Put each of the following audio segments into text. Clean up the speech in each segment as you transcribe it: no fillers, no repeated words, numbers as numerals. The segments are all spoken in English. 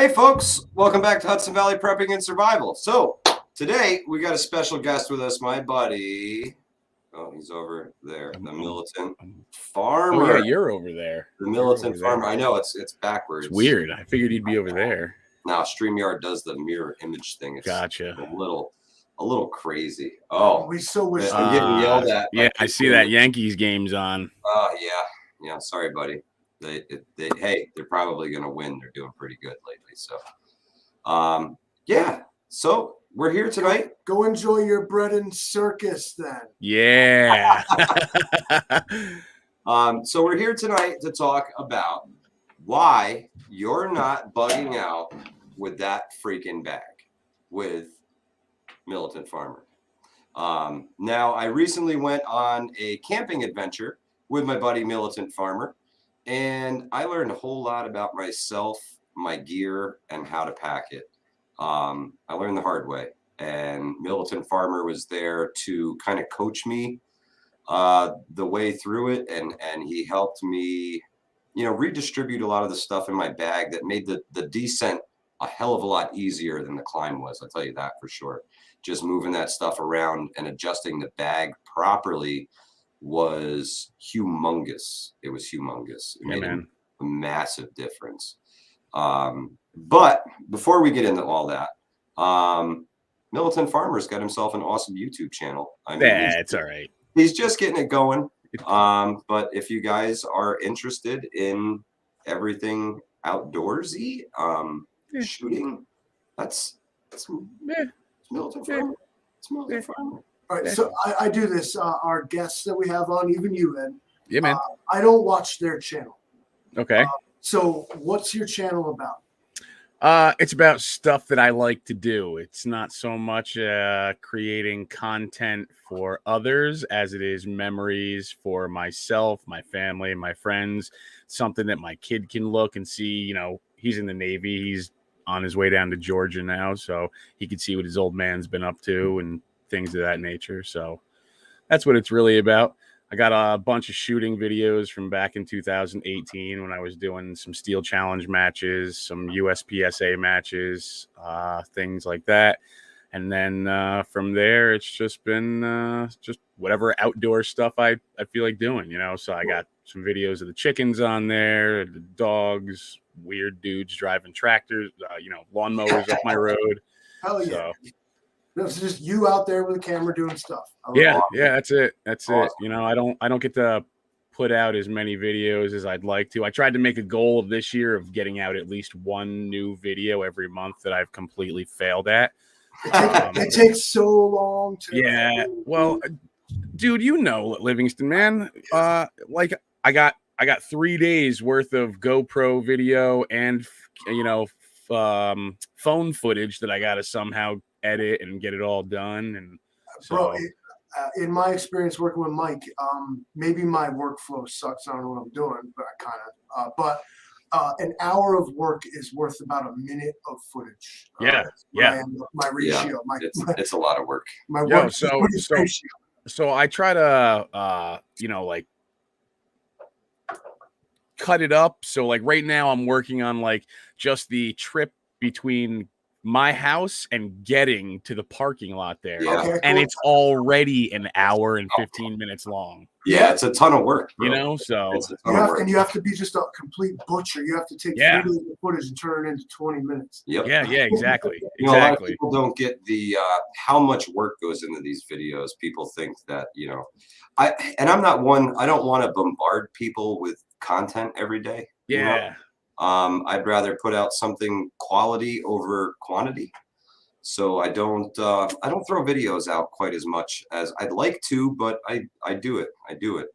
Hey folks, welcome back to Hudson Valley Prepping and Survival. So today we got a special guest with us, my buddy. Oh, he's over there, the Militant Farmer. Oh yeah, you're over there. The Militant Farmer. I know it's backwards. It's weird. I figured you'd be over there. Now StreamYard does the mirror image thing. It's gotcha. A little crazy. Oh, we so wish I'm getting yelled at. Yeah, I see that Yankees game's on. Oh yeah. Sorry, buddy. They're probably going to win. They're doing pretty good lately. So, So we're here tonight. Go enjoy your bread and circus then. Yeah. So we're here tonight to talk about why you're not bugging out with that freaking bag with Militant Farmer. Now, I recently went on a camping adventure with my buddy Militant Farmer. And I learned a whole lot about myself, my gear, and how to pack it. I learned the hard way. And Militant Farmer was there to kind of coach me the way through it. And he helped me, redistribute a lot of the stuff in my bag that made the descent a hell of a lot easier than the climb was. I'll tell you that for sure. Just moving that stuff around and adjusting the bag properly was humongous. It was humongous. It made a massive difference. But before we get into all that, Militant Farmer's got himself an awesome YouTube channel. I mean, it's all right. He's just getting it going. But if you guys are interested in everything outdoorsy, shooting, that's Militant Farmer. It's Militant Farmer. All right, so I do this. Our guests that we have on, even you, Ed. Yeah, man. I don't watch their channel. Okay. So what's your channel about? It's about stuff that I like to do. It's not so much creating content for others as it is memories for myself, my family, my friends. Something that my kid can look and see. He's in the Navy. He's on his way down to Georgia now, so he can see what his old man's been up to and things of that nature. So that's what it's really about. I got a bunch of shooting videos from back in 2018 when I was doing some steel challenge matches, some USPSA matches, things like that. And then from there, it's just been just whatever outdoor stuff I feel like doing, So I got some videos of the chickens on there, the dogs, weird dudes driving tractors, lawnmowers up my road. Hell yeah. So, it's just you out there with a camera doing stuff. Yeah, that's it. That's awesome. It. I don't get to put out as many videos as I'd like to. I tried to make a goal of this year of getting out at least one new video every month that I've completely failed at. It takes so long to. Yeah, well, dude, Livingston, man. Like I got 3 days worth of GoPro video and phone footage that I got to somehow edit and get it all done. And so, bro, in my experience working with Mike, maybe my workflow sucks. I don't know what I'm doing, but I kind of. An hour of work is worth about a minute of footage. Yeah. My ratio. Yeah, it's a lot of work. My work. So I try to, like cut it up. So like right now I'm working on like just the trip between my house and getting to the parking lot there. Yeah. Okay, and cool. it's already an hour and 15 minutes long. Yeah, it's a ton of work, bro. So you have to be just a complete butcher. You have to take 3 days of footage and turn it into 20 minutes. Yep. Yeah, exactly. A lot of people don't get the how much work goes into these videos. People think that, I'm not one. I don't want to bombard people with content every day. Yeah. I'd rather put out something quality over quantity. So I don't throw videos out quite as much as I'd like to, but I do it.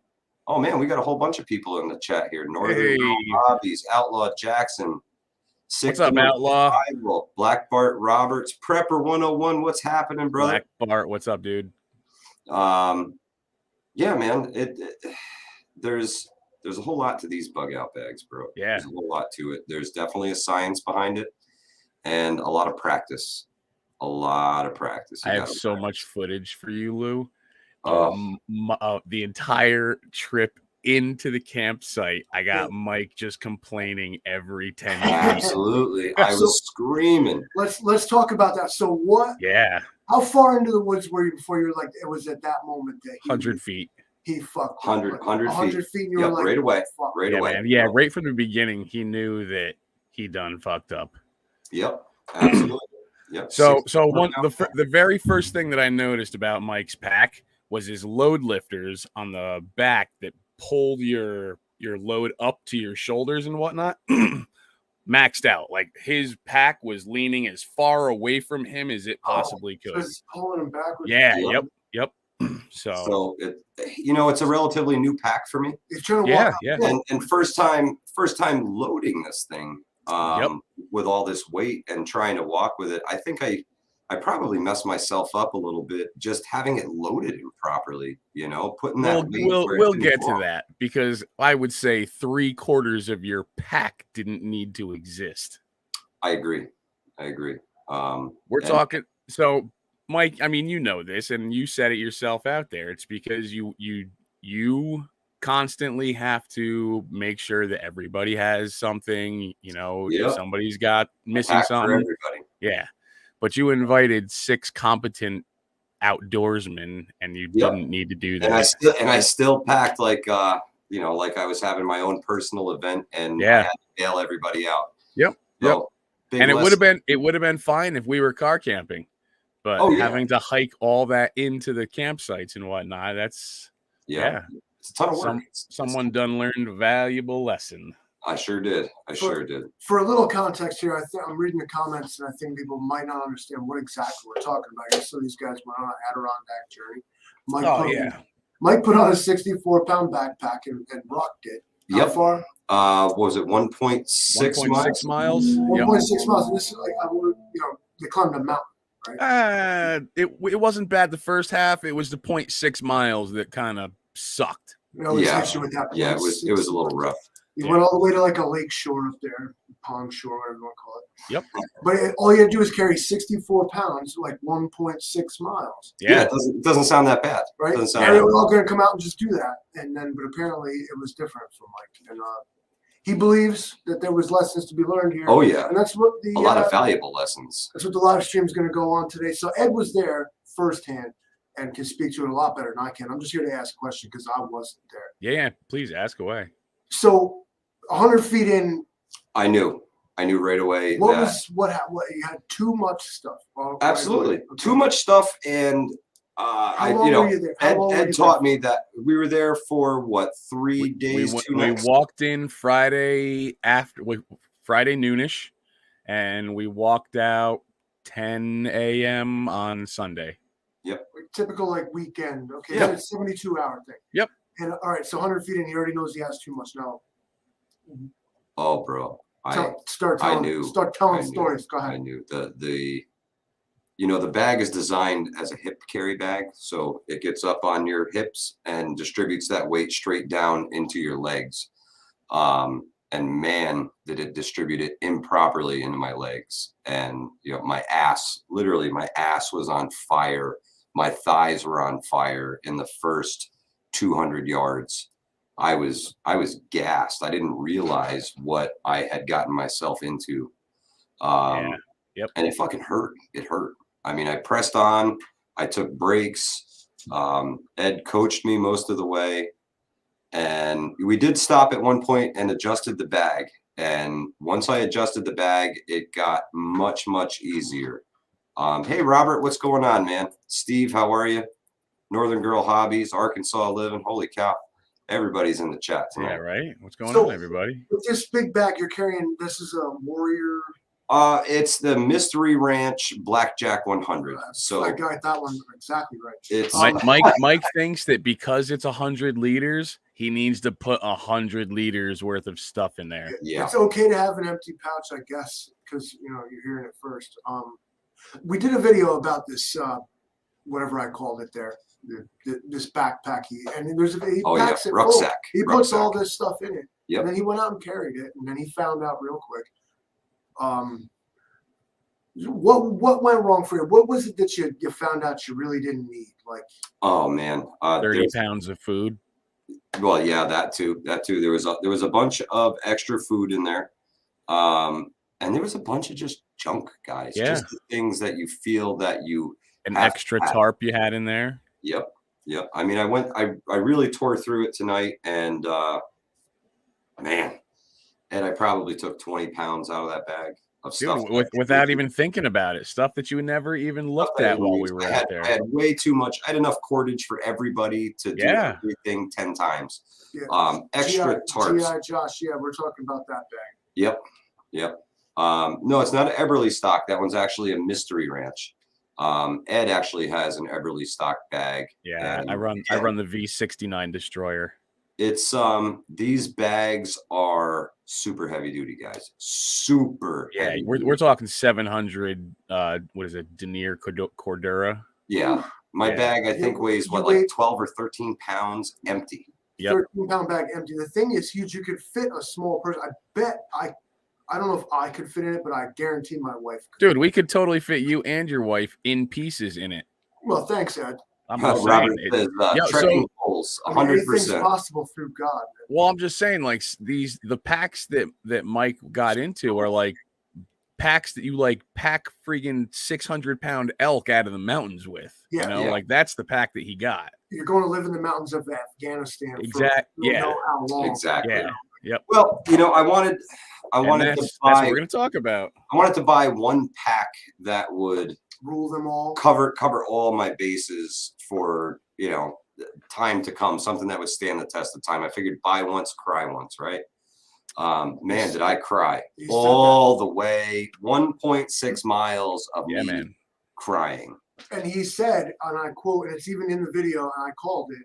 Oh man, we got a whole bunch of people in the chat here. Northern Hobbies, Outlaw Jackson, What's up, Outlaw? Black Bart Roberts, Prepper 101. What's happening, brother? Black Bart, what's up, dude? Yeah, man. There's a whole lot to these bug out bags, bro. Yeah. There's a whole lot to it. There's definitely a science behind it and a lot of practice. I have so much footage for you, Lou. The entire trip into the campsite, I got Mike just complaining every 10 feet. Absolutely. I was screaming. Let's talk about that. So what? Yeah. How far into the woods were you before you were like, it was at that moment that 100 feet. He fucked 100 feet. And you Yep, were like, right away. fuck. Right Yeah, away. man. Yeah, right from the beginning, he knew that he done fucked up. Yep, absolutely. Yep. So the very first thing that I noticed about Mike's pack was his load lifters on the back that pulled your load up to your shoulders and whatnot. Maxed out. Like his pack was leaning as far away from him as it possibly could. So it's pulling him backwards. Yeah. Yep. So it's a relatively new pack for me. He's trying to walk. Yeah. And first time loading this thing with all this weight and trying to walk with it. I think I probably messed myself up a little bit just having it loaded improperly, putting that weight we'll get to that, because I would say 3/4 of your pack didn't need to exist. I agree. We're talking. So Mike, I mean, you know this, and you said it yourself out there. It's because you constantly have to make sure that everybody has something. If somebody's got missing something, yeah. But you invited 6 competent outdoorsmen, and you didn't need to do that. And I still packed like I was having my own personal event, and I had to bail everybody out. Yep. And it would have been fine if we were car camping, but having to hike all that into the campsites and whatnot, that's it's a ton of work. Someone done learned a valuable lesson. I sure did. For a little context here, I'm reading the comments, and I think people might not understand what exactly we're talking about. So these guys went on an Adirondack journey. Mike put on a 64-pound backpack and rocked it. How far? What was it? 1.6 miles. 1.6 miles. And this is like, they climbed a mountain, right? It wasn't bad the first half. It was the 0.6 miles that kind of sucked. It always hits you with that. Yeah, it was a little rough. You went all the way to like a lake shore up there, pond shore, whatever you want to call it. Yep. But all you had to do is carry 64 pounds, like 1.6 miles. Yeah, it doesn't sound that bad. Right? We're all going to come out and just do that. But apparently it was different for Mike. And he believes that there was lessons to be learned here. Oh, yeah. And that's what a lot of valuable lessons. That's what the live stream is going to go on today. So Ed was there firsthand and can speak to it a lot better than I can. I'm just here to ask a question because I wasn't there. Yeah, please ask away. So 100 feet in, I knew right away. What you had too much stuff. Absolutely, right. Too much stuff, and How long were you there? Ed taught me that we were there for 3 days, 2 nights. We walked in Friday noonish, and we walked out 10 a.m. on Sunday. Yep. Typical weekend. Okay, yep. It's a 72-hour thing. Yep. And all right, so 100 feet in, he already knows he has too much now. Oh, bro. Start telling stories. Go ahead. I knew the bag is designed as a hip carry bag, so it gets up on your hips and distributes that weight straight down into your legs. And man, did it distribute it improperly into my legs. And my ass was on fire. My thighs were on fire in the first 200 yards. I was gassed. I didn't realize what I had gotten myself into. Yep. And it fucking hurt. It hurt. I mean, I pressed on. I took breaks. Ed coached me most of the way. And we did stop at one point and adjusted the bag. And once I adjusted the bag, it got much, much easier. Hey, Robert, what's going on, man? Steve, how are you? Northern Girl Hobbies, Arkansas living. Holy cow. Everybody's in the chat tonight. Yeah, right. What's going on, everybody? With this big bag you're carrying, this is a Warrior. It's the Mystery Ranch Blackjack 100. So I got that one exactly right. It's Mike thinks that because it's 100 liters, he needs to put 100 liters worth of stuff in there. Yeah, it's okay to have an empty pouch, I guess, because you're hearing it first. We did a video about this, whatever I called it there. This backpack and there's he packs it rucksack. He puts all this stuff in it. Yep. And then he went out and carried it, and then he found out real quick. What went wrong for you? What was it that you found out you really didn't need? Oh man, 30 pounds of food. Well, yeah, that too. There was a bunch of extra food in there, and there was a bunch of just junk, guys. Yeah. Just the things that you feel that you An have extra tarp you had in there. Yep. I mean, I really tore through it tonight, and man, and I probably took 20 pounds out of that bag of stuff. Dude, without even thinking about it, stuff that you never even looked at while we were out there. I had way too much. I had enough cordage for everybody to do everything 10 times. Yeah. Extra tarps. GI Josh, yeah, we're talking about that bag. Yep. No, it's not an Eberly stock. That one's actually a mystery ranch. Ed actually has an Eberly stock bag. Yeah, I run the V69 destroyer. It's these bags are super heavy duty, guys. Super heavy. We're talking 700 what is it, denier cordura? Yeah. My bag I think weighs like 12 or 13 pounds empty. 13-pound bag empty. The thing is huge. You could fit a small person. I bet I don't know if I could fit in it, but I guarantee my wife could. Dude, we could totally fit you and your wife in pieces in it. Well, thanks, Ed. I'm not saying it. Trekking poles, 100%. Anything's possible through God. Well, I'm just saying, like the packs that Mike got into are like packs that you like pack friggin' 600-pound elk out of the mountains with. Yeah, you know, like that's the pack that he got. You're going to live in the mountains of Afghanistan. Exactly. Know how long. Exactly. Yeah. Yep. Well, I wanted to buy. That's what we're going to talk about. I wanted to buy one pack that would rule them all, cover all my bases for time to come. Something that would stand the test of time. I figured buy once, cry once, right? Man, did I cry all the way 1.6 miles of me crying. And he said, and I quote, and it's even in the video, and I called it.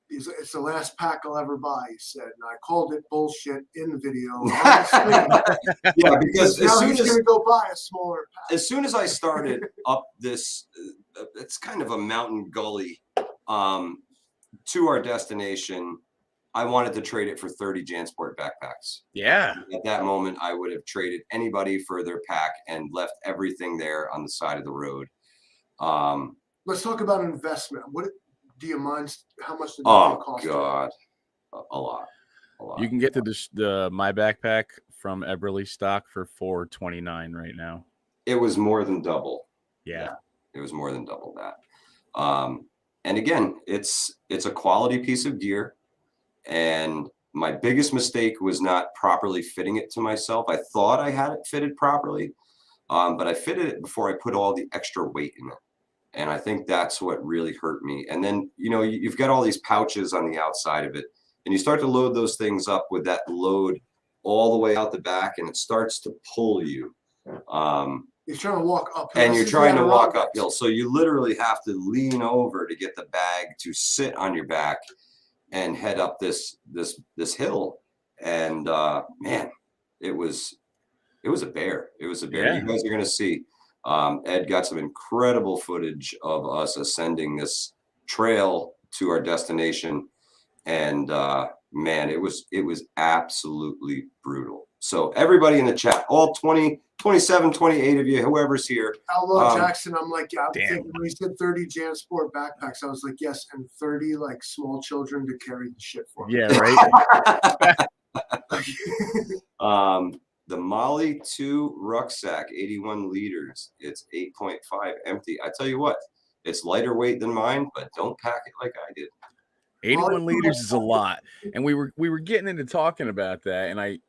It's the last pack I'll ever buy, he said. And I called it bullshit in the video. Yeah, because now he's going to go buy a smaller pack. As soon as I started up this, it's kind of a mountain gully to our destination, I wanted to trade it for 30 JanSport backpacks. Yeah. At that moment, I would have traded anybody for their pack and left everything there on the side of the road. Let's talk about investment. What do you mind? How much did that cost? Oh God, a lot. You can get my backpack from Eberly stock for $429 right now. It was more than double. Yeah, it was more than double that. And again, it's a quality piece of gear. And my biggest mistake was not properly fitting it to myself. I thought I had it fitted properly, but I fitted it before I put all the extra weight in it. And I think that's what really hurt me. And then, you've got all these pouches on the outside of it, and you start to load those things up with that load all the way out the back, and it starts to pull you. You're trying to walk uphill. And you're trying to walk uphill. So you literally have to lean over to get the bag to sit on your back and head up this hill. And man, it was a bear. It was a bear. Yeah. You guys are going to see. Ed got some incredible footage of us ascending this trail to our destination, and man, it was absolutely brutal. So everybody in the chat, all 20, 27, 28 of you, whoever's here. Outlaw Jackson, I'm like, yeah, I'm thinking when he said 30 JanSport backpacks, I was like, yes, and 30 like small children to carry the shit for me. Yeah, right. The Molly 2 rucksack, 81 liters. It's 8.5 empty. I tell you what, it's lighter weight than mine, but don't pack it like I did. 81 liters is a lot. And we were getting into talking about that. And I,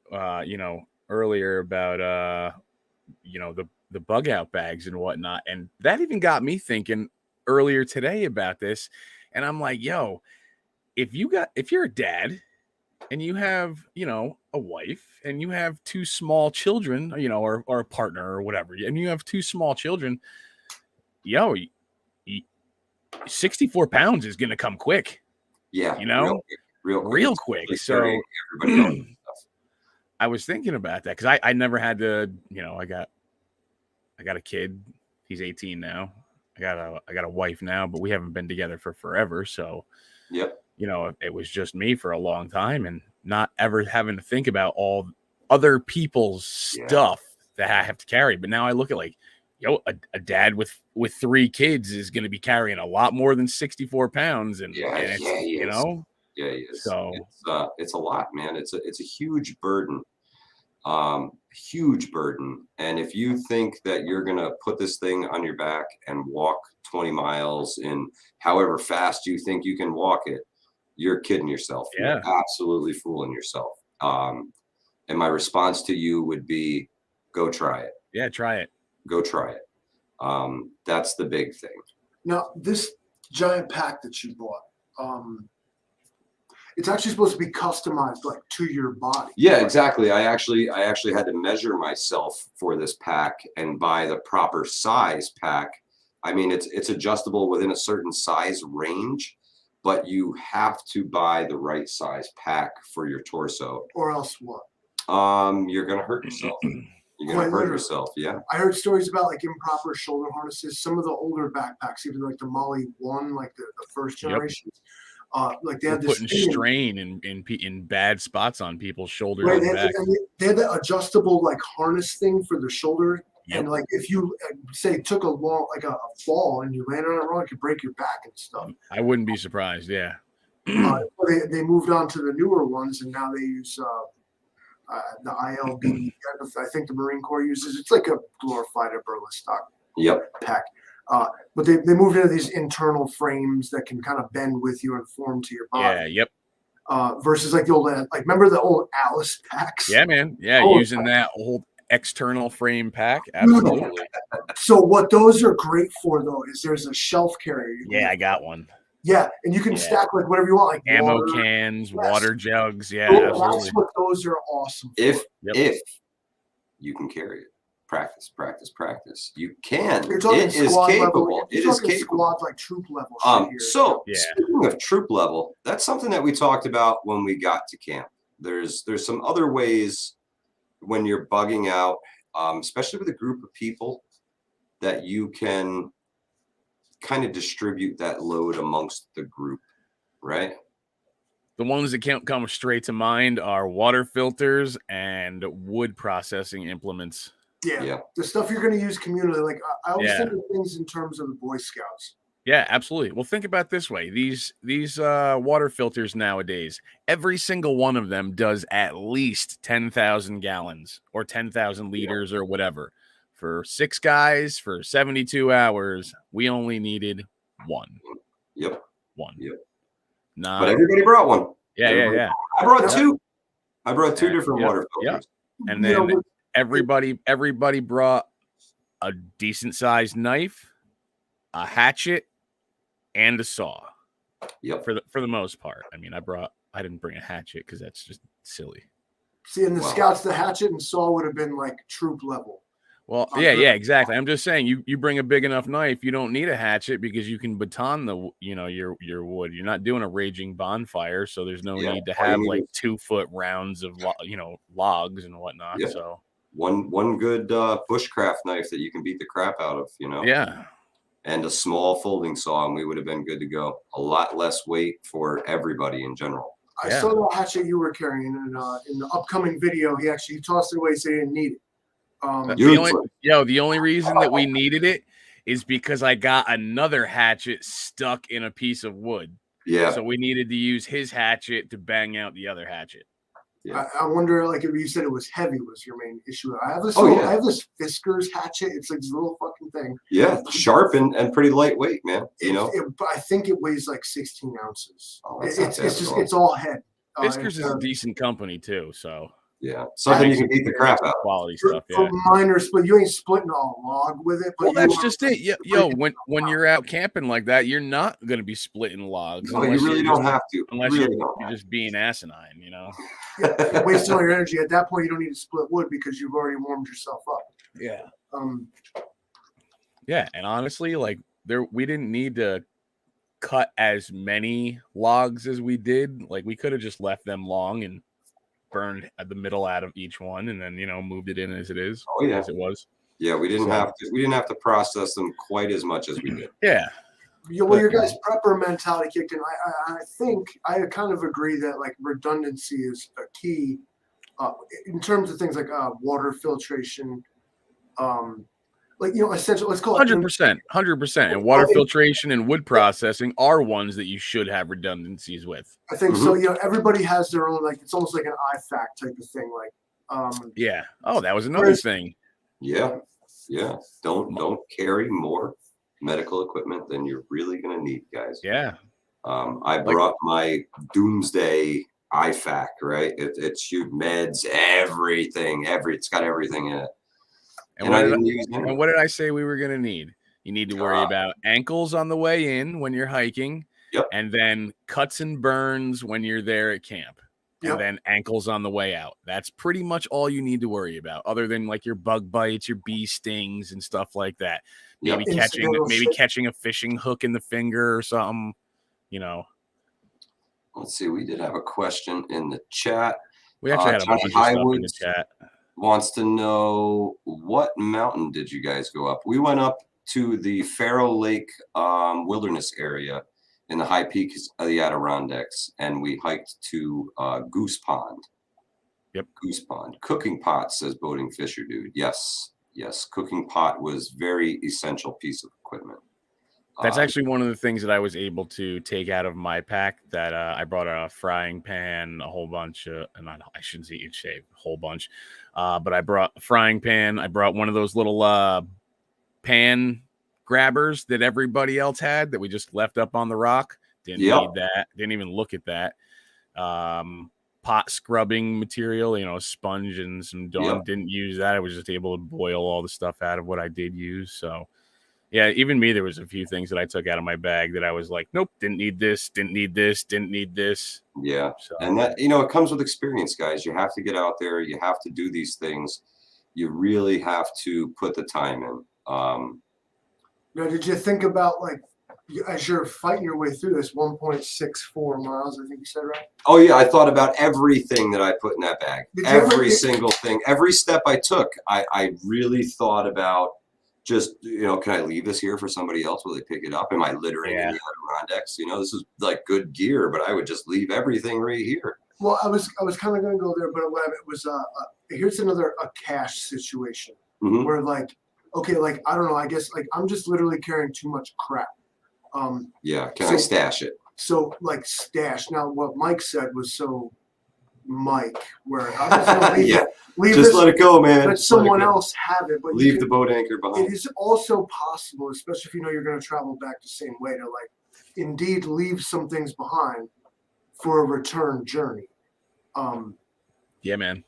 earlier about, the bug out bags and whatnot. And that even got me thinking earlier today about this. And I'm like, yo, if you're a dad and you have, a wife and you have two small children, or a partner or whatever, and you have two small children, 64 pounds is going to come quick. Yeah. Real quick. So I was thinking about that because I never had to, I got a kid. He's 18 now. I got a wife now, but we haven't been together for forever. So, yep. It was just me for a long time and not ever having to think about all other people's stuff that I have to carry. But now I look at a dad with 3 kids is going to be carrying a lot more than 64 pounds. And, Yeah, he is. So It's a lot, man. It's a huge burden. Huge burden. And if you think that you're gonna put this thing on your back and walk 20 miles in however fast you think you can walk it, you're kidding yourself. Yeah. You're absolutely fooling yourself. And my response to you would be, go try it. Yeah, try it. Go try it. That's the big thing. Now, this giant pack that you bought, it's actually supposed to be customized like to your body. Yeah, exactly. I actually had to measure myself for this pack and buy the proper size pack. I mean, it's adjustable within a certain size range, but you have to buy the right size pack for your torso. Or else what? You're gonna hurt yourself. You're gonna hurt yourself. Yeah. I heard stories about like improper shoulder harnesses. Some of the older backpacks, even like the Molly 1, like the first generations, like they had this putting strain in bad spots on people's shoulders. Right, and back. They had that adjustable like harness thing for the shoulder. Yep. And like if you say took a long like a fall and you landed on it wrong, it could break your back and stuff. I wouldn't be surprised. Yeah. They moved on to the newer ones, and now they use the ILB. I think the Marine Corps uses. It's like a glorified Burlesque stock pack. But they moved into these internal frames that can kind of bend with you and form to your body. Yeah. Yep. Versus like the old remember the old Alice packs? Yeah, man. Yeah, using that old external frame pack. Absolutely. So what those are great for though is there's a shelf carrier. I got one. Yeah, and you can stack like whatever you want, like ammo water, cans, water jugs. Yeah, that's absolutely. what those are awesome for. If you can carry it, practice. You can. You're talking it is capable. It is capable. Squad like troop level. So speaking of troop level, that's something that we talked about when we got to camp. There's some other ways when you're bugging out, especially with a group of people, that you can kind of distribute that load amongst the group, right? The ones that can't come straight to mind are water filters and wood processing implements. Yeah. The stuff you're going to use communally. Like I always think of things in terms of the Boy Scouts. Yeah, absolutely. Well, think about it this way. These water filters nowadays, every single one of them does at least 10,000 gallons or 10,000 liters or whatever. For 6 guys for 72 hours, we only needed one. Yep. One. Yep. But everybody brought one. Yeah. I brought two. I brought two different water filters. Yep. And then everybody brought a decent sized knife, a hatchet, and a saw. Yep. For the most part. I mean, I didn't bring a hatchet because that's just silly. See, in the Scouts, the hatchet and saw would have been like troop level. Well, yeah, exactly. I'm just saying, you bring a big enough knife, you don't need a hatchet because you can baton your wood. You're not doing a raging bonfire, so there's no need to have like 2-foot rounds of logs and whatnot. Yeah. So one good bushcraft knife that you can beat the crap out of, Yeah. And a small folding saw, and we would have been good to go. A lot less weight for everybody in general. I saw the hatchet you were carrying, and in the upcoming video, he tossed it away, so he didn't need it. The only reason that we needed it is because I got another hatchet stuck in a piece of wood. Yeah. So we needed to use his hatchet to bang out the other hatchet. Yeah. I wonder, like, if you said it was heavy was your main issue. I have this Fiskars hatchet. It's like this little fucking thing. Yeah, sharp and pretty lightweight, man. I think it weighs like 16 ounces. Oh, it's all head. Fiskars is a decent company too, so. Yeah, something you can beat the crap out. Quality stuff, for minor split, you ain't splitting a log with it. But that's just it. Yo, when you're out camping like that, you're not going to be splitting logs. No, you really don't have to. Unless you're just being asinine, You're wasting all your energy. At that point, you don't need to split wood because you've already warmed yourself up. Yeah. Yeah, and honestly, like we didn't need to cut as many logs as we did. Like we could have just left them long and burned at the middle out of each one, and then moved it in as it is. Oh yeah, as it was. Yeah, we didn't have to process them quite as much as we did. Yeah. Well, your guys' prepper mentality kicked in. I think I kind of agree that like redundancy is a key in terms of things like water filtration. like, you know, essentially, let's call it 100%, 100%. And water filtration and wood processing are ones that you should have redundancies with. I think so. You know, everybody has their own, like, it's almost like an IFAC type of thing. Like, yeah. Oh, that was another thing. Yeah. Yeah. Don't carry more medical equipment than you're really going to need, guys. Yeah. I brought my doomsday IFAC, right? It shoot meds, everything, it's got everything in it. And what did I say we were going to need? You need to worry about ankles on the way in when you're hiking, and then cuts and burns when you're there at camp, and then ankles on the way out. That's pretty much all you need to worry about, other than like your bug bites, your bee stings, and stuff like that. Maybe catching a fishing hook in the finger or something, you know. Let's see. We did have a question in the chat. We actually had a bunch of stuff in the chat. Wants to know, what mountain did you guys go up? We went up to the Faro Lake wilderness area in the high peaks of the Adirondacks, and we hiked to Goose Pond. Yep. Goose Pond. Cooking pot, says Boating Fisher Dude. Yes. Cooking pot was very essential piece of equipment. That's actually one of the things that I was able to take out of my pack. That I brought a frying pan, a whole bunch of, and I shouldn't say a whole bunch, but I brought a frying pan. I brought one of those little pan grabbers that everybody else had that we just left up on the rock. Didn't need that. Didn't even look at that. Pot scrubbing material, you know, sponge and some Dawn. Didn't use that. I was just able to boil all the stuff out of what I did use. So. Yeah, even me, there was a few things that I took out of my bag that I was like, nope, didn't need this. Yeah. So. And that, you know, it comes with experience, guys. You have to get out there. You have to do these things. You really have to put the time in. Now, did you think about, like, as you're fighting your way through this 1.64 miles, I think you said, right? Oh, yeah. I thought about everything that I put in that bag. Every single thing. Every step I took, I really thought about, just, you know, can I leave this here for somebody else? Will they pick it up? Am I littering in the Adirondacks? You know, this is like good gear, but I would just leave everything right here. Well, I was kind of going to go there, but what it was, here's another cash situation where, like, okay, like, I don't know, I guess, like, I'm just literally carrying too much crap. Can I stash it? So, like, stash. Now, what Mike said was so Mike, where I'm just going to leave just let it go, man. Let someone else have it. But leave the boat anchor behind. It is also possible, especially if you know you're going to travel back the same way, to, like, indeed leave some things behind for a return journey. Yeah, man.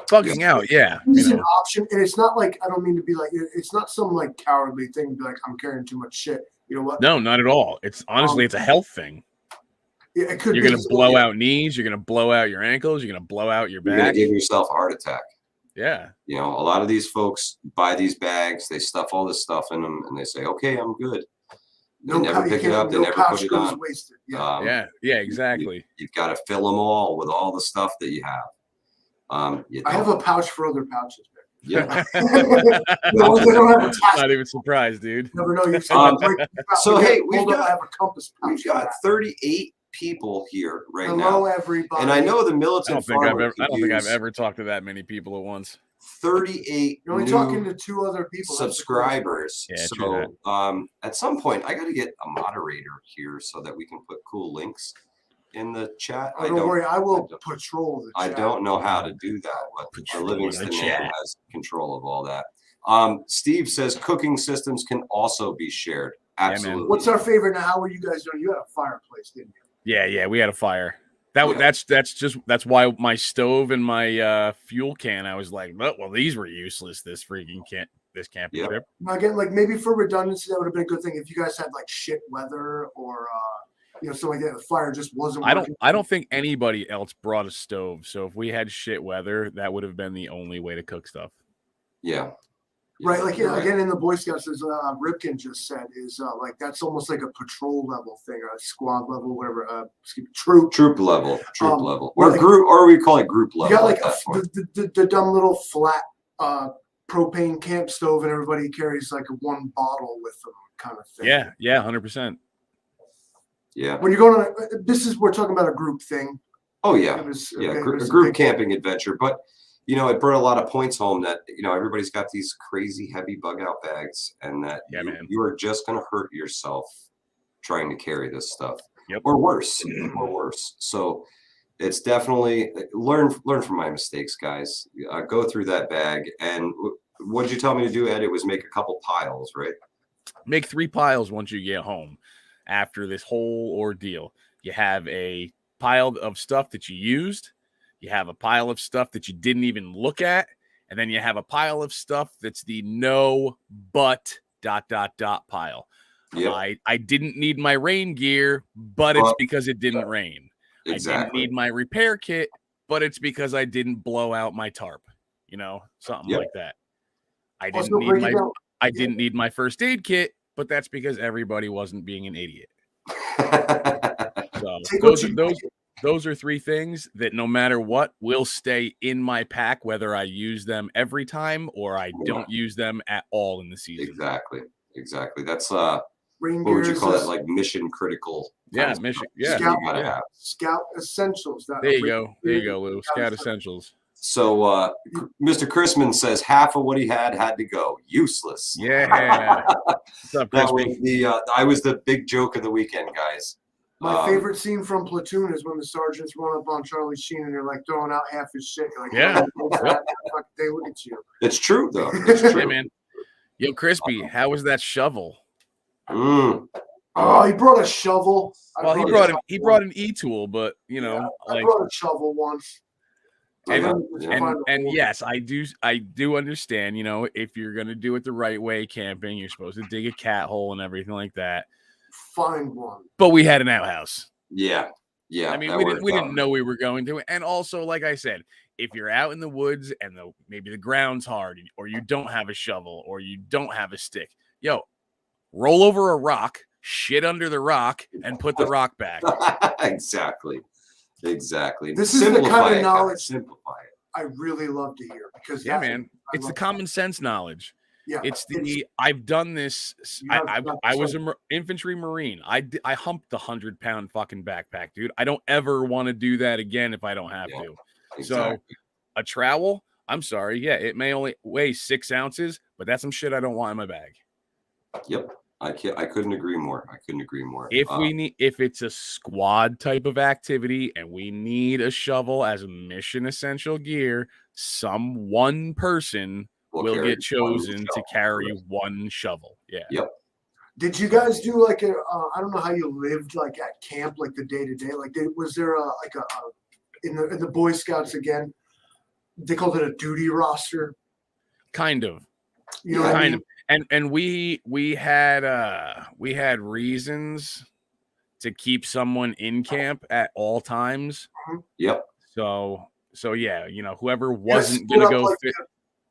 Bugging out, It's an option, and it's not like, I don't mean to be like, it's not some like cowardly thing to be like, I'm carrying too much shit. You know what? No, not at all. It's honestly, it's a health thing. Yeah, it could. You're going to blow out knees. You're going to blow out your ankles. You're going to blow out your back. You're going to give yourself a heart attack. Yeah. You know, a lot of these folks buy these bags. They stuff all this stuff in them, and they say, "Okay, I'm good." They never pick it up. They never put it on. Wasted. Yeah, exactly. You've got to fill them all with all the stuff that you have. I have a pouch for other pouches. Yeah. Not even surprised, dude. Never know. So hey, we've got 38 people here right now. Hello, everybody. And I know the Militant Farmer. I don't think I've ever talked to that many people at once. 38. You're only talking to 2 other people. Subscribers. Yeah, so at some point, I got to get a moderator here so that we can put cool links in the chat. Don't worry, I will patrol the chat. I don't know how to do that, but the Livingston man has control of all that. Steve says cooking systems can also be shared. Absolutely. Yeah, what's our favorite now? How were you guys doing? You had a fireplace, didn't you? Yeah, we had a fire. That's why my stove and my fuel can, I was like, well, these were useless. This camping trip. Now again, like, maybe for redundancy, that would have been a good thing if you guys had like shit weather or something like that. The fire just wasn't working. I don't think anybody else brought a stove. So if we had shit weather, that would have been the only way to cook stuff. Yeah. Right, like again in the Boy Scouts, as Ripken just said, is like that's almost like a patrol level thing, or a squad level, whatever. Troop level, or like, group, or we call it group level. You got like the dumb little flat propane camp stove, and everybody carries like one bottle with them, kind of thing. Yeah, 100%. Yeah. When you're going on, we're talking about a group thing. Oh yeah, a group camping adventure, but. you know, it brought a lot of points home that, you know, everybody's got these crazy heavy bug out bags, and that you are just going to hurt yourself trying to carry this stuff, or worse, So it's definitely learn from my mistakes, guys. Go through that bag. And what did you tell me to do, Ed? It was make a couple piles, right? Make 3 piles once you get home after this whole ordeal. You have a pile of stuff that you used. You have a pile of stuff that you didn't even look at. And then you have a pile of stuff that's the no but ... pile. Yep. I didn't need my rain gear, but it's because it didn't rain. Exactly. I didn't need my repair kit, but it's because I didn't blow out my tarp. You know, something like that. I didn't need my first aid kit, but that's because everybody wasn't being an idiot. So those are 3 things that no matter what will stay in my pack, whether I use them every time or I don't use them at all in the season. Exactly. That's what would you call that? Like mission critical. Mission. Yeah. Scout essentials. There you go, Lou. Scout essentials. So Mr. Chrisman says half of what he had to go. Useless. Yeah. What's up, Crispy? I was the big joke of the weekend, guys. My favorite scene from Platoon is when the sergeants run up on Charlie Sheen and they're like throwing out half his shit. You're like, they look at you. It's true, though. It's true. Hey, man. Yo, Crispy, how was that shovel? Oh, he brought a shovel. Well, he brought an e-tool, but you know, I brought a shovel once. And yes, I do understand, you know, if you're gonna do it the right way camping, you're supposed to dig a cat hole and everything like that. Find one. But we had an outhouse. Yeah. I mean, we didn't know we were going to. And also, like I said, if you're out in the woods and maybe the ground's hard, or you don't have a shovel, or you don't have a stick, roll over a rock, shit under the rock, and put the rock back. Exactly. This is the kind of knowledge I really love to hear, because it's the common sense knowledge. Yeah, I've done this. I was an infantry Marine. I humped the 100-pound fucking backpack, dude. I don't ever want to do that again if I don't have to. Exactly. So a trowel, I'm sorry. Yeah, it may only weigh 6 ounces, but that's some shit I don't want in my bag. Yep. I couldn't agree more. If it's a squad type of activity and we need a shovel as a mission essential gear, one person will get chosen to carry one shovel. Yeah. Yep. Did you guys do like I don't know how you lived like at camp, like the day to day? Like, was there in the Boy Scouts again? They called it a duty roster. Kind of. You know, kind of. And we had reasons to keep someone in camp at all times. Yep. So yeah, you know, whoever wasn't gonna go fit.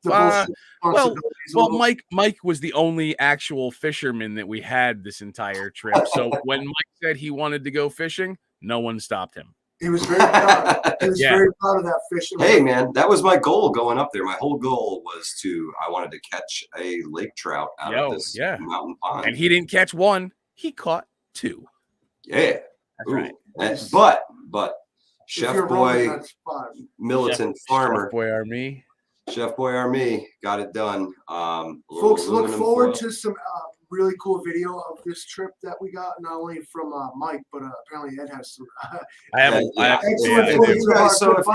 Well, Mike was the only actual fisherman that we had this entire trip. So when Mike said he wanted to go fishing, no one stopped him. He was very proud. Very proud of that fishing. Hey, man, that was my goal going up there. My whole goal was I wanted to catch a lake trout out of this mountain pond. And he didn't catch one; he caught 2. Yeah, that's right. But Chef Boy, Militant Farmer, Chef Boy Army got it done. Folks, look forward to some really cool video of this trip that we got, not only from Mike, but apparently Ed has some.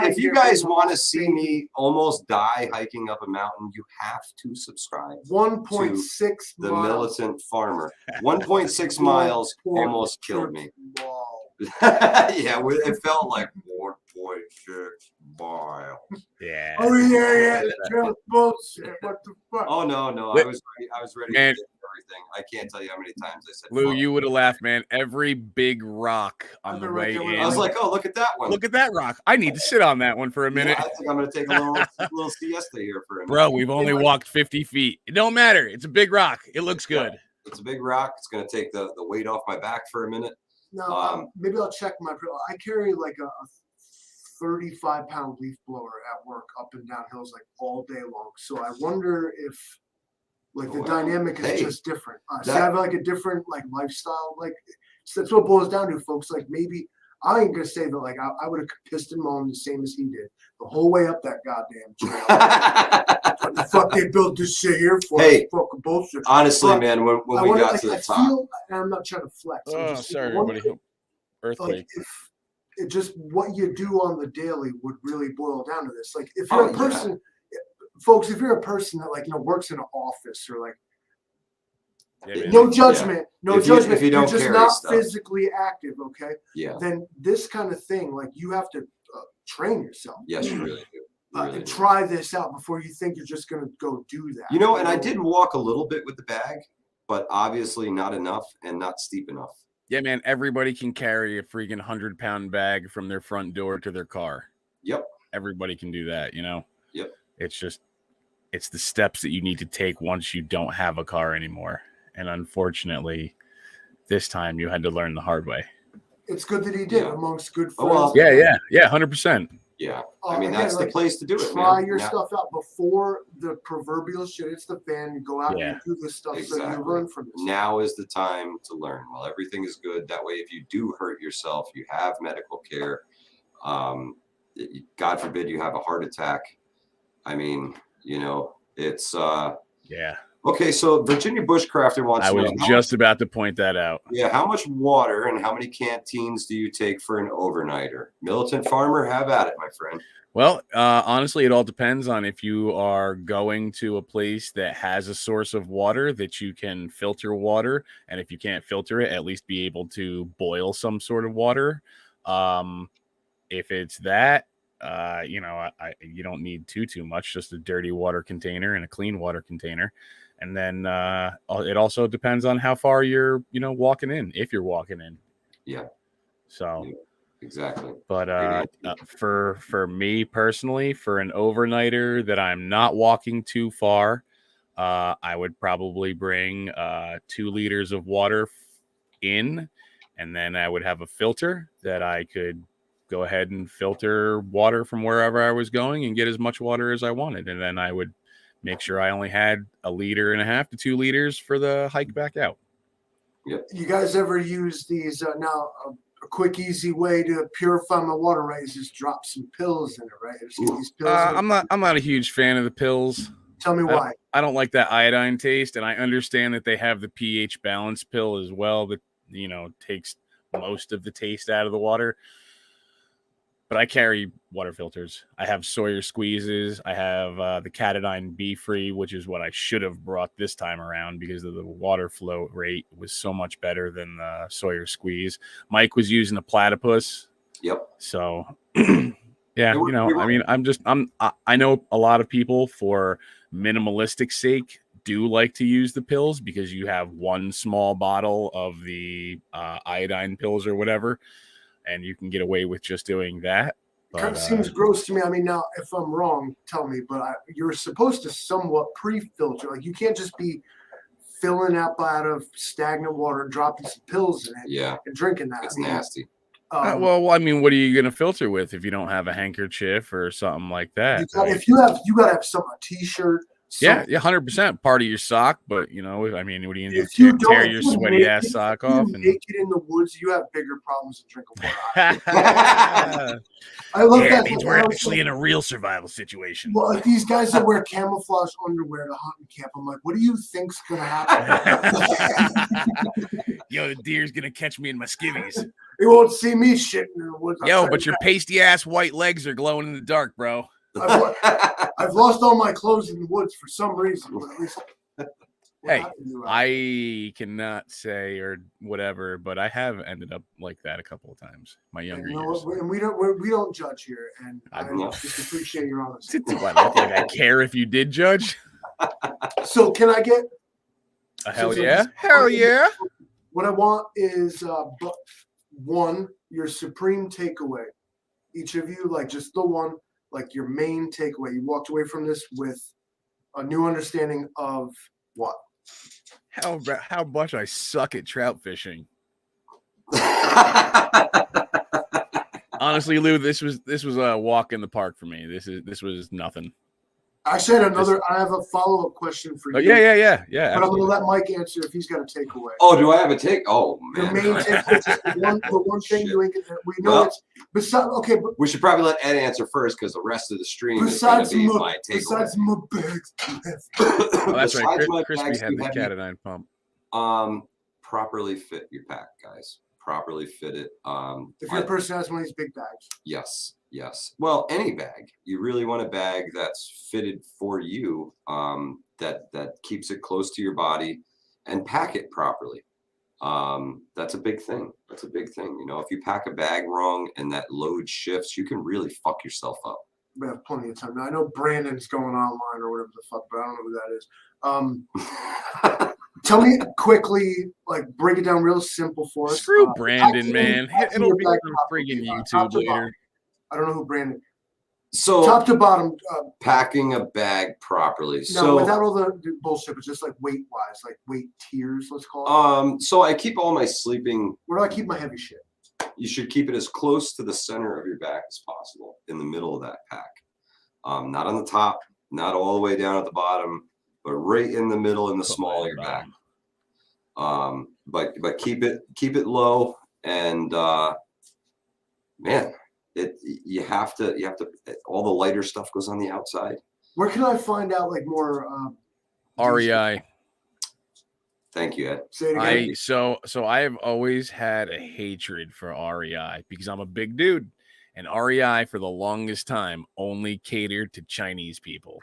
If you guys want to see me almost die hiking up a mountain, you have to subscribe. 1.6 the Militant Farmer. 1.6 miles almost killed me. Yeah, it felt like 1.6 miles. Yeah. Oh yeah. Bullshit. What the fuck? Oh no. I was ready to get everything. I can't tell you how many times I said. Lou, you would have laughed, man. Every big rock on the way in. I was like, oh, look at that one. Look at that rock. I need to sit on that one for a minute. I think I'm gonna take a little siesta here for a minute. Bro, we've only walked 50 feet. It don't matter. It's a big rock. It looks good. It's a big rock. It's gonna take the weight off my back for a minute. No, maybe I'll check I carry like a 35-pound leaf blower at work up and down hills like all day long. So I wonder if like the dynamic is just different. So I have like a different like lifestyle. Like that's what it boils down to, folks. Like maybe I ain't gonna say that like I would have pissed and moaned the same as he did the whole way up that goddamn trail. What the fuck they built this shit here for? Hey, fucking bullshit. Honestly, but man, when we got to the top. And I'm not trying to flex. Oh, sorry, everybody. Earthquake. Like if it just what you do on the daily would really boil down to this. Like if you're a person, folks, if you're a person that like works in an office or like. No judgment. No judgment. If you don't You're just not physically active, okay? Yeah. Then this kind of thing, like you have to train yourself. Yes, you really do. And try this out before you think you're just going to go do that. You know, and I did walk a little bit with the bag, but obviously not enough and not steep enough. Yeah, man. Everybody can carry a freaking 100-pound bag from their front door to their car. Yep. Everybody can do that, you know? Yep. It's the steps that you need to take once you don't have a car anymore. And unfortunately, this time you had to learn the hard way. It's good that he did amongst good friends. Oh, well, yeah, 100%. Yeah, I mean, that's the place to do it, Try your stuff out before the proverbial shit hits the fan. You go out and do this stuff so you learn from this. Now is the time to learn. While everything is good, that way if you do hurt yourself, you have medical care. God forbid you have a heart attack. I mean, you know, it's... yeah. Okay, so Virginia Bushcrafter wants to know. I was just about to point that out. Yeah, how much water and how many canteens do you take for an overnighter? Militant Farmer, have at it, my friend. Well, honestly, it all depends on if you are going to a place that has a source of water that you can filter water. And if you can't filter it, at least be able to boil some sort of water. If it's that, you know, you don't need too much, just a dirty water container and a clean water container. And then it also depends on how far you're, you know, walking in, if you're walking in. Yeah. So yeah, exactly. But for me personally, for an overnighter that I'm not walking too far, I would probably bring 2 liters of water in, and then I would have a filter that I could go ahead and filter water from wherever I was going and get as much water as I wanted. And then I would make sure I only had 1.5 liters to 2 liters for the hike back out. Yep. You guys ever use these now? A quick, easy way to purify my water, right? Is just drop some pills in it, right? These pills I'm not a huge fan of the pills. Tell me why. I don't like that iodine taste, and I understand that they have the pH balance pill as well that, you know, takes most of the taste out of the water. But I carry water filters. I have Sawyer squeezes. I have the Catadine Be Free, which is what I should have brought this time around because of the water flow rate was so much better than the Sawyer squeeze. Mike was using a platypus. Yep. So, yeah, you know, I mean, I know a lot of people for minimalistic sake do like to use the pills because you have one small bottle of the iodine pills or whatever. And you can get away with just doing that. It kind of seems gross to me. I mean, now, if I'm wrong, tell me. But you're supposed to somewhat pre-filter. Like, you can't just be filling up out of stagnant water and dropping some pills in it and drinking that. It's nasty. Well, I mean, what are you going to filter with if you don't have a handkerchief or something like that? You got to have a T-shirt. Yeah, 100% part of your sock, but you know, I mean, what are you going to do? Tear your sweaty ass sock off and naked in the woods? You have bigger problems than drinking water. I love that. Means we're actually in a real survival situation. Well, like these guys that wear camouflage underwear to hunting camp, I'm like, what do you think's gonna happen? Yo, the deer's gonna catch me in my skivvies. He won't see me shitting in the woods. Yo, but your pasty ass white legs are glowing in the dark, bro. I've lost all my clothes in the woods for some reason. But at least hey, I cannot say or whatever, but I have ended up like that a couple of times. My younger years. And we don't judge here, and I just appreciate your honesty. Do I look like I care if you did judge? So can I get a hell yeah? Hell yeah! What I want is one, your supreme takeaway. Each of you, like just the one. Like your main takeaway, you walked away from this with a new understanding of what? How much I suck at trout fishing. Honestly, Lou, this was a walk in the park for me. This was nothing. I said another. I have a follow-up question for you. Yeah. But I'm going to let Mike answer if he's got a takeaway. Oh, do I have a take? Oh The man. main takeaway is the one thing you ain't gonna, we know it's besides. Okay, but we should probably let Ed answer first because the rest of the stream besides is going to be my takeaway. Besides my bags. Oh, that's right. Crispy had the cat and nine pump. Properly fit your pack, guys. Properly fit it. If your person has one of these big bags. Yes. Well, any bag. You really want a bag that's fitted for you. That keeps it close to your body, and pack it properly. That's a big thing. You know, if you pack a bag wrong and that load shifts, you can really fuck yourself up. We have plenty of time. Now, I know Brandon's going online or whatever the fuck, but I don't know who that is. Tell me quickly, like, break it down real simple for us. Screw Brandon, man. It'll be on freaking YouTube later. I don't know who Brandon. So top to bottom, packing a bag properly. No, so without all the bullshit, but just like weight wise, like weight tiers, let's call it. So I keep all my sleeping. Where do I keep my heavy shit? You should keep it as close to the center of your back as possible, in the middle of that pack. Not on the top, not all the way down at the bottom, but right in the middle in the small of your back. But keep it low, and man, you have to all the lighter stuff goes on the outside. Where can I find out like more REI? Thank you, Ed. Say it again. So I have always had a hatred for REI because I'm a big dude, and REI for the longest time only catered to Chinese people.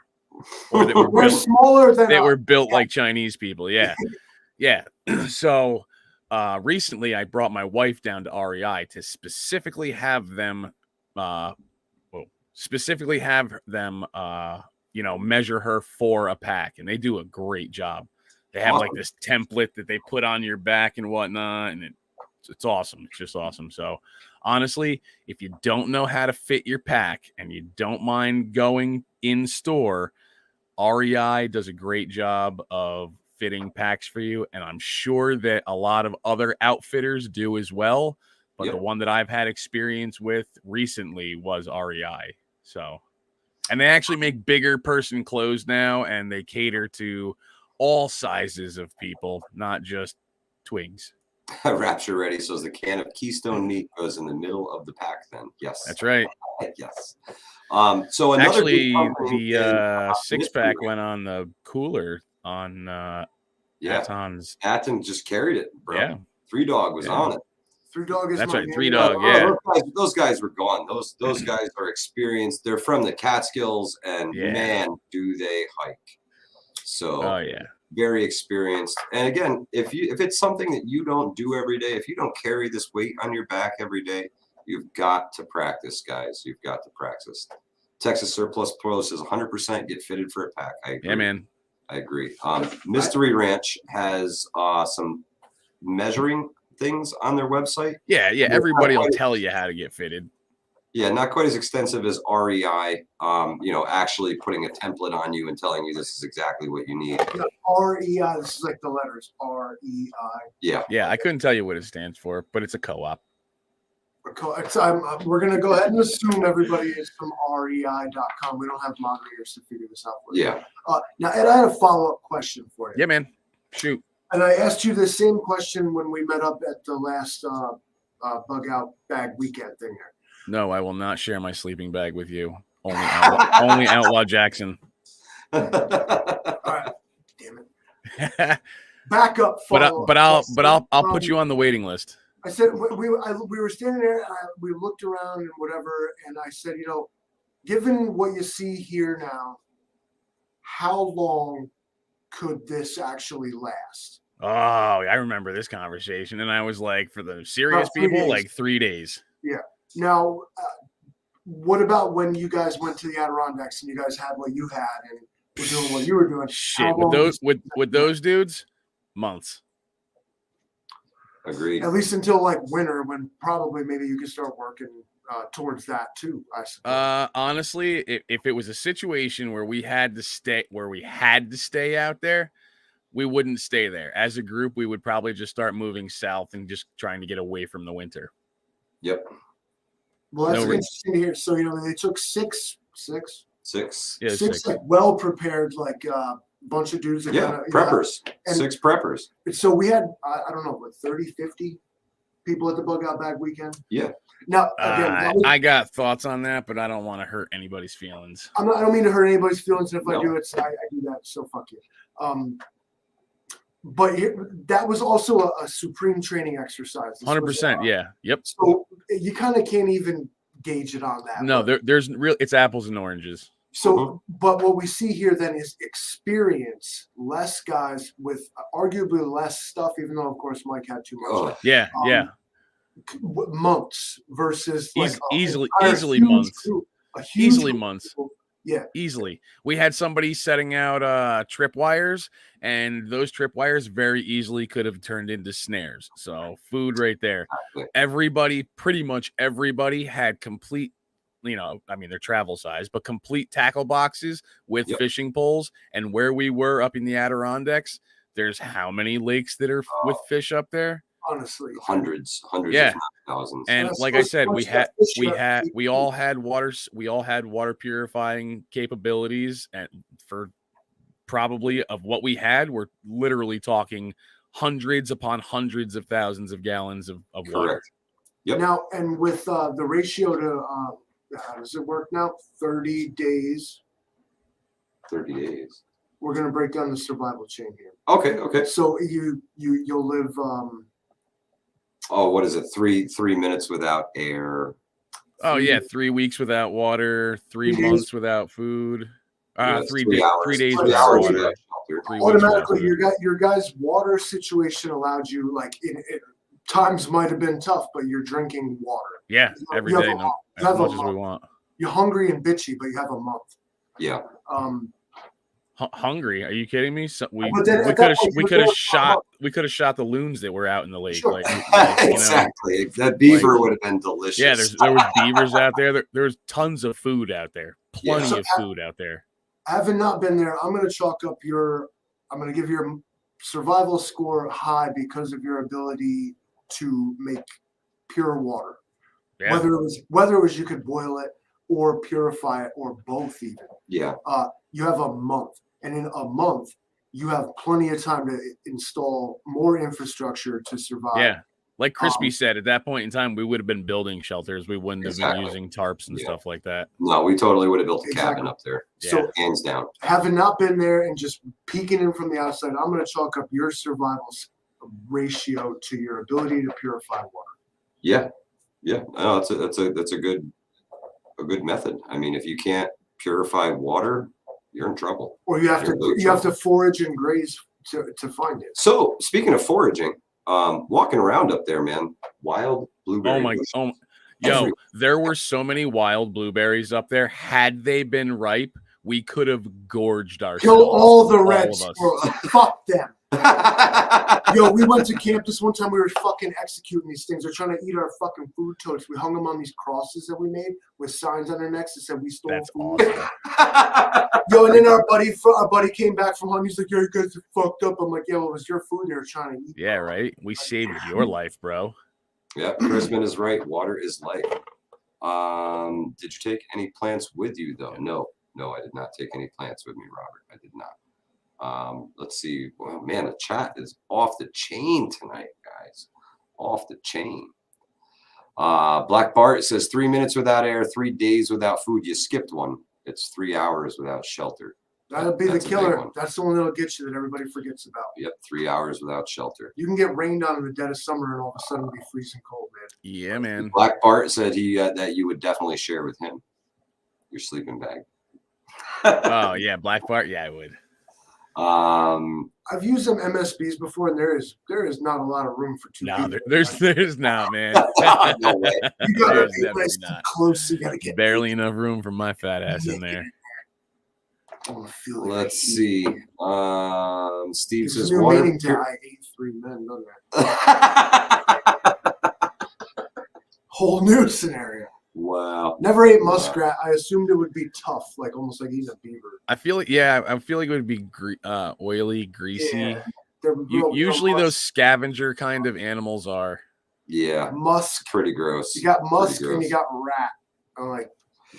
Or that we're smaller than they were built like Chinese people. Yeah. So recently I brought my wife down to REI to specifically have them measure her for a pack, and they do a great job. They have like this template that they put on your back and whatnot, and it's awesome. It's just awesome. So honestly, if you don't know how to fit your pack and you don't mind going in store, REI does a great job of fitting packs for you, and I'm sure that a lot of other outfitters do as well. But the one that I've had experience with recently was REI. So, and they actually make bigger person clothes now, and they cater to all sizes of people, not just twigs. Rapture Ready says the can of Keystone Neat goes in the middle of the pack. Then yes, that's right. Yes. So another actually, the 6-pack went on the cooler on Aton's. Aton just carried it, bro. Yeah. 3 Dog was on it. 3 Dog is that's my right. name. 3 Dog, yeah. Those guys were gone. Those guys are experienced. They're from the Catskills, and man, do they hike. So very experienced. And again, if it's something that you don't do every day, if you don't carry this weight on your back every day, you've got to practice, guys. You've got to practice. Texas Surplus Pro says 100% get fitted for a pack. I agree. Yeah, man. I agree. Mystery Ranch has some measuring things on their website. Yeah. Everybody will tell you how to get fitted. Yeah, not quite as extensive as REI. Actually putting a template on you and telling you this is exactly what you need. REI. This is like the letters REI. Yeah. I couldn't tell you what it stands for, but it's a co-op. We're going to go ahead and assume everybody is from REI.com. We don't have moderators to figure this out for you. Yeah. Now, Ed, I had a follow-up question for you. Yeah, man. Shoot. And I asked you the same question when we met up at the last bug out bag weekend thing here. No, I will not share my sleeping bag with you. Only Outlaw Jackson. All right. Damn it. Backup follow-up. But I'll put you on the waiting list. I said we were standing there, and we looked around and whatever, and I said, given what you see here now, how long could this actually last? Oh, I remember this conversation, and I was like, for the serious people, like 3 days. Yeah. Now, what about when you guys went to the Adirondacks and you guys had what you had and were doing what you were doing? Shit, with those dudes, months. Agreed. At least until like winter, when probably maybe you can start working towards that too, I suppose. Honestly, if it was a situation where we had to stay out there, we wouldn't stay there. As a group, we would probably just start moving south and just trying to get away from the winter. Yep. Well, that's interesting to hear. So, they took six 6. Yeah, six like well prepared, like bunch of dudes. That Preppers. and 6 preppers. So we had I don't know what 30, 50 people at the bug out bag weekend. Yeah. Now again, I got thoughts on that, but I don't want to hurt anybody's feelings. I don't mean to hurt anybody's feelings. If I do, I do that. So fuck you. But that was also a supreme training exercise. 100%. Yeah. Yep. So you kind of can't even gauge it on that. No, there's real. It's apples and oranges. So, but what we see here then is experience, less guys with arguably less stuff, even though of course Mike had too much. Yeah. Months versus easily months. Easily months. Yeah. Easily. We had somebody setting out tripwires, and those tripwires very easily could have turned into snares. So food right there. Everybody, pretty much everybody had complete, they're travel size, but complete tackle boxes with fishing poles. And where we were up in the Adirondacks, there's how many lakes that are with fish up there? Honestly, hundreds, yeah, if not thousands. And like I said, we all had water purifying capabilities, and for probably of what we had, we're literally talking hundreds upon hundreds of thousands of gallons of water. Yep. Now, and with the ratio to how does it work now? 30 days. 30 days. We're gonna break down the survival chain here. Okay. So you'll live. What is it? 3 minutes without air. Oh yeah, 3 weeks without water, 3 months without food. 3 days without water. Automatically, your guys' water situation allowed you, like times might have been tough, but you're drinking water. Yeah, every day, as much as we want. You're hungry and bitchy, but you have a month. Yeah. Hungry? Are you kidding me? So we could have shot the loons that were out in the lake. Sure. Exactly. That beaver would have been delicious. Yeah, there was beavers out there. There's tons of food out there. Plenty of food out there. Having not been there, I'm going to chalk up I'm going to give your survival score high because of your ability to make pure water. Yeah. Whether it was you could boil it or purify it or both even. Yeah. You have a month. And in a month, you have plenty of time to install more infrastructure to survive. Yeah. Like Crispy said, at that point in time, we would have been building shelters. We wouldn't have been using tarps and stuff like that. No, we totally would have built a cabin up there. So hands down. Having not been there and just peeking in from the outside, I'm going to chalk up your survival ratio to your ability to purify water. Yeah. No, that's a good method. I mean, if you can't purify water, you're in trouble. Or you have to forage and graze to find it. So speaking of foraging, walking around up there, man, wild blueberries. There were so many wild blueberries up there. Had they been ripe, we could have gorged ourselves. Kill all the reds. Fuck them. Yo, we went to camp this one time. We were fucking executing these things. They're trying to eat our fucking food totes. We hung them on these crosses that we made with signs on their necks that said we stole food. Awesome. Yo, and then our buddy came back from home. He's like, "Yo, you guys are fucked up." I'm like, "Yo, it was your food they were trying to eat." Yeah, right. We saved your life, bro. Yeah, Crispin is right. Water is life. Did you take any plants with you though? No, I did not take any plants with me, Robert. I did not. Let's see. Well, man, the chat is off the chain tonight, guys. Off the chain. Black Bart says 3 minutes without air, 3 days without food. You skipped one. It's 3 hours without shelter. That'll be the killer. That's the one that'll get you that everybody forgets about. Yep, 3 hours without shelter. You can get rained on in the dead of summer and all of a sudden be freezing cold, man. Yeah, man. Black Bart said that you would definitely share with him your sleeping bag. Oh yeah, Black Bart. Yeah, I would. I've used them MSBs before, and there is not a lot of room for two people. There's not, man. No way. You gotta be nice and close. You gotta get barely enough room for my fat ass in there. Let's see. Steve says water. I ate 3 men, doesn't it? Whole new scenario. Wow. Never ate muskrat. I assumed it would be tough, like almost like eating a beaver. I feel like it would be oily, greasy. Yeah, usually those scavenger kind of animals are. Yeah. Musk. Pretty gross. You got musk and you got rat. I'm like,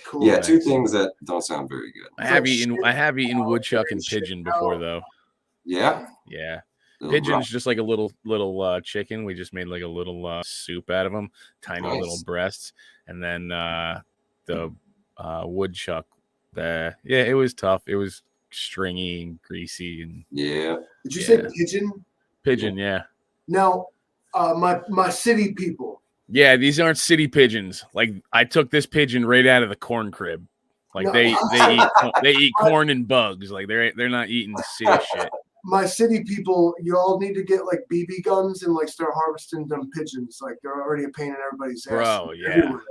Cool. Yeah, two things that don't sound very good. I have eaten woodchuck and pigeon before though. Yeah. Yeah. Pigeon's just like a little chicken. We just made like a little soup out of them, tiny little breasts, and then the woodchuck. It was tough. It was stringy and greasy and yeah. Did you say pigeon? Pigeon, yeah. Now, my city people. Yeah, these aren't city pigeons. Like I took this pigeon right out of the corn crib. Like they eat corn and bugs. Like they're not eating city shit. My city people, you all need to get like BB guns and like start harvesting them pigeons. Like they're already a pain in everybody's ass. Bro, yeah. Everywhere.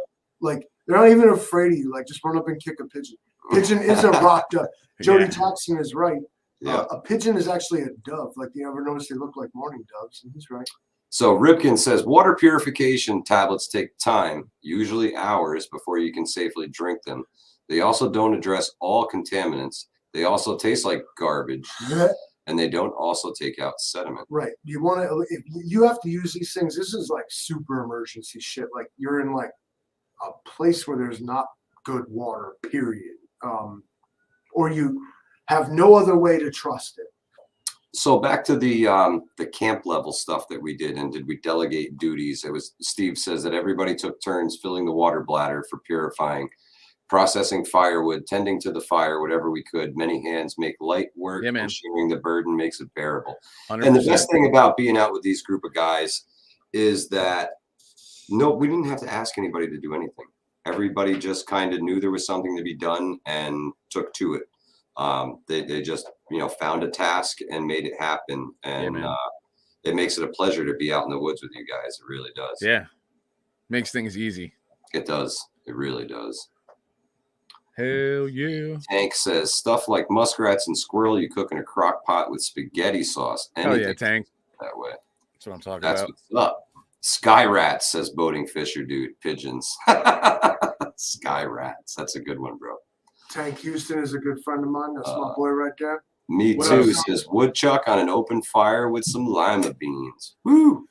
Like they're not even afraid of you. Like just run up and kick a pigeon. Pigeon is a rock dove. Jody Jackson is right. Yeah. A pigeon is actually a dove. Like you ever notice they look like mourning doves? And he's right. So Ripkin says water purification tablets take time, usually hours, before you can safely drink them. They also don't address all contaminants. They also taste like garbage. And they don't also take out sediment. Right. You want to, if you have to use these things, this is like super emergency shit. Like you're in like a place where there's not good water, period. Or you have no other way to trust it. So back to the camp level stuff that we did, and did we delegate duties? It was Steve says that everybody took turns filling the water bladder for purifying, processing firewood, tending to the fire, whatever we could. Many hands make light work, and sharing the burden makes it bearable. 100%. And the best thing about being out with these group of guys is that we didn't have to ask anybody to do anything. Everybody just kind of knew there was something to be done and took to it. They just found a task and made it happen, and it makes it a pleasure to be out in the woods with you guys. It really does. Yeah, makes things easy. It does. It really does. Hell yeah. Tank says stuff like muskrats and squirrel you cook in a crock pot with spaghetti sauce. Oh yeah, Tank. That way. That's what I'm talking about. That's what's up. Sky rats, says boating fisher dude. Pigeons. Sky rats. That's a good one, bro. Tank Houston is a good friend of mine. That's my boy right there. Me too, says woodchuck on an open fire with some lima beans. Woo!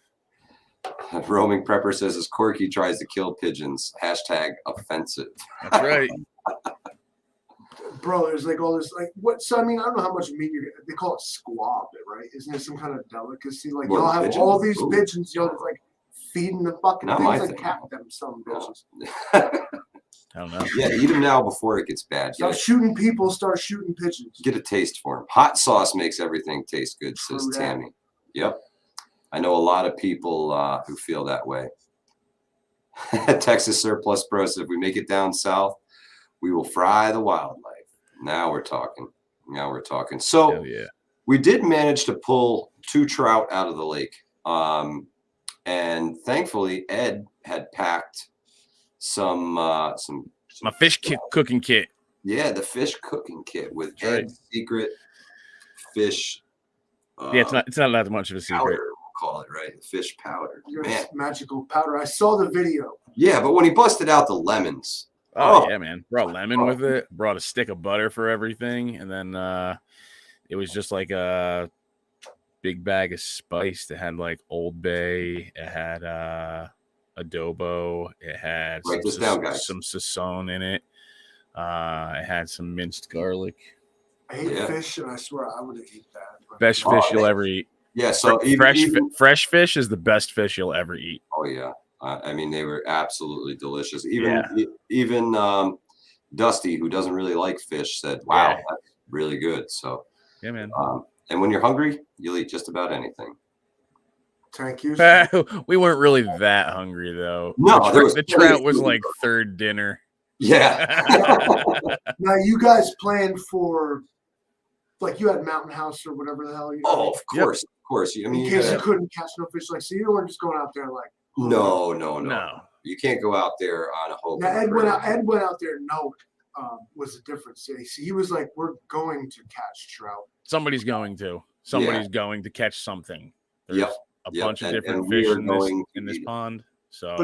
Roaming Prepper says as Corky tries to kill pigeons. Hashtag offensive. That's right. Bro, there's like all this, like, what? So, I mean, I don't know how much meat they call it squab, right? Isn't it some kind of delicacy? Like, y'all have pigeons? All these pigeons, y'all like feeding the fucking things like cat them, some bitches. I don't know. Yeah, eat them now before it gets bad. Start shooting people, start shooting pigeons. Get a taste for them. Hot sauce makes everything taste good, says Tammy. Yep. I know a lot of people who feel that way. Texas Surplus Pro says if we make it down south, we will fry the wildlife. Now we're talking. So we did manage to pull 2 trout out of the lake. And thankfully, Ed had packed my fish cooking kit. Yeah, the fish cooking kit with Ed's secret fish. It's not that much of a secret. Powder, we'll call it, right? Fish powder. Man, magical powder. I saw the video. Yeah, but when he busted out the lemons. Oh yeah, man. Brought lemon with it. Brought a stick of butter for everything, and then it was just like a big bag of spice that had like Old Bay. It had adobo. It had some sazon in it. It had some minced garlic. I hate fish, and I swear I would eat that. Best fish you'll ever eat. Yeah, so fresh fish is the best fish you'll ever eat. Oh yeah, I mean they were absolutely delicious. Even Dusty, who doesn't really like fish, said, "Wow, that's really good." So yeah, man. And when you're hungry, you'll eat just about anything. Thank you. We weren't really that hungry though. No, the trout was like third dinner. Yeah. Now you guys planned for, like, you had Mountain House or whatever the hell. Of course, of course. I mean, in case you couldn't catch no fish, like, so you weren't just going out there like. No. You can't go out there on a hope. Now Ed went out there. Was the difference. See, he was like, "We're going to catch trout. Somebody's going to catch something." There's a bunch of different and fish in this pond. So,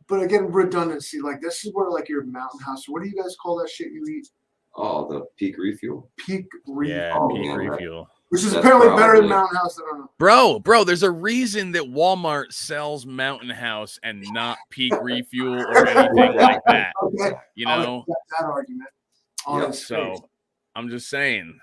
but again, redundancy. Like this is where like your Mountain House. What do you guys call that shit you eat? Oh, the peak refuel. Peak refuel. Yeah, peak refuel. Which is That's apparently better than probably- Mountain House. I don't know. Bro, there's a reason that Walmart sells Mountain House and not Peak Refuel or anything like that. Okay. You I'll know? accept that argument. On Yep. its face. So I'm just saying.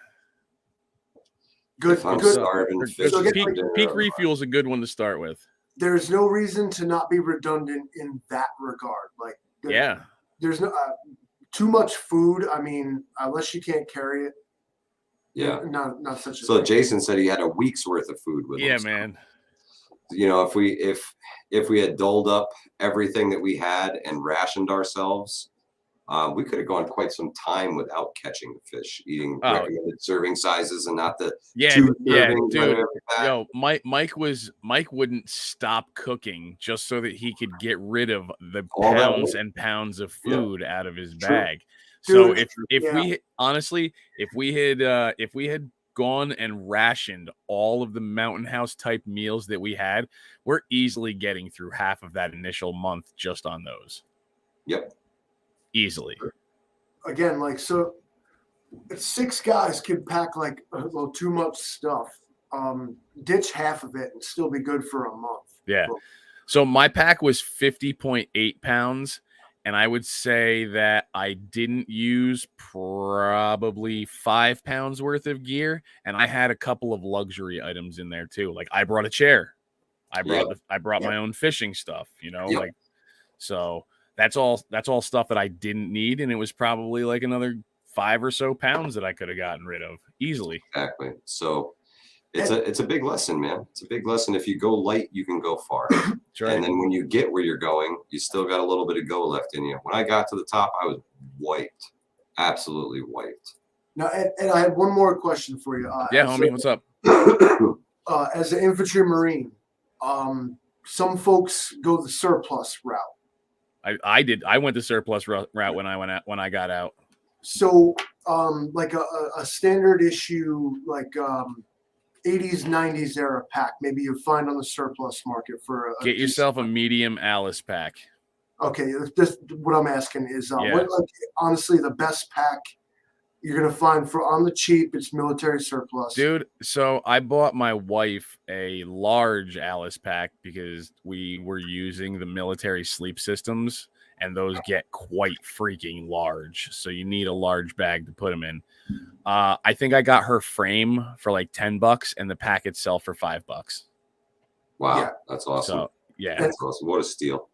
Good. If I'm Good. starving, Good- fish So is get- for dinner, Peak I'm Refuel is a good one to start with. There's no reason to not be redundant in that regard. Like, Yeah. there's no too much food. I mean, unless you can't carry it. Yeah. Not such a So thing. Jason said he had a week's worth of food with him. Yeah, So, man. you know, if we had doled up everything that we had and rationed ourselves, we could have gone quite some time without catching the fish, eating Oh. recommended serving sizes and not the Yeah, 2 yeah, servings. dude. whatever that. Yo, Mike wouldn't stop cooking just so that he could get rid of the All that pounds weight. and pounds of Yeah. food out of his True. bag. So Dude, if yeah. we honestly, if we had gone and rationed all of the Mountain House type meals that we had, we're easily getting through half of that initial month just on those. Yep. Easily. Again, like, so if 6 guys could pack like a little too much stuff, ditch half of it and still be good for a month. Yeah. So my pack was 50.8 pounds. And I would say that I didn't use probably 5 pounds worth of gear. And I had a couple of luxury items in there too. Like I brought a chair. I brought my own fishing stuff, you know, Yep. like, so that's all stuff that I didn't need. And it was probably like another 5 or so pounds that I could have gotten rid of easily. Exactly. So it's a big lesson, man. It's a big lesson. If you go light, you can go far. That's right. And then when you get where you're going, you still got a little bit of go left in you. When I got to the top, I was wiped. Absolutely wiped. Now, and I had one more question for you. Yeah, homie, what's up? As an infantry marine, some folks go the surplus route. I did. I went the surplus route when I got out. So, like a standard issue, like 80s, 90s era pack, maybe you find on the surplus market for a Get yourself a medium Alice pack. Okay, this what I'm asking is, Yeah. what, like, honestly, the best pack you're gonna find for on the cheap? It's military surplus, Dude, so I bought my wife a large Alice pack because we were using the military sleep systems, and those get quite freaking large. So you need a large bag to put them in. I think I got her frame for like $10 and the pack itself for $5. Wow. Yeah. That's awesome. So yeah, That's awesome. What a steal.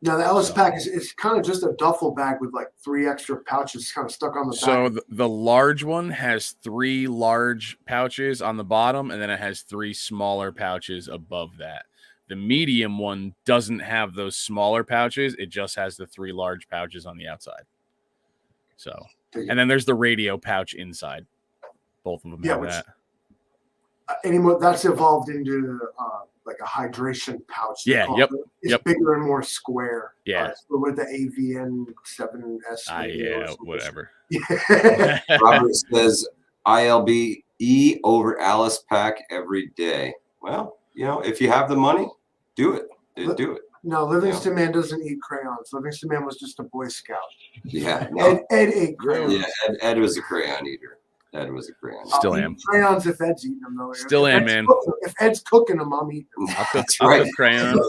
Now the Alice pack is kind of just a duffel bag with like 3 extra pouches kind of stuck on the back. so the large one has 3 large pouches on the bottom, and then it has 3 smaller pouches above that. The medium one doesn't have those smaller pouches. It just has the 3 large pouches on the outside. So, and then there's the radio pouch inside. Both of them Yeah, have which- that. Anymore, that's evolved into like a hydration pouch. they Yeah, call yep, it. It's yep. bigger and more square. Yeah. So with the AVN 7S. Yeah, whatever. Yeah. Robert says ILBE over Alice pack every day. Well, you know, if you have the money, do it. Do it. No, Livingston Man doesn't eat crayons. Livingston Man was just a Boy Scout. Yeah. No. Ed ate crayons. Yeah. Ed was a crayon eater. Ed was a crayon. Still I'll am. eat crayons if Ed's eating them, though. Still If am, Ed's man. If Ed's cooking them, I'm eating them. I'll cook, That's I'll right. cook crayons.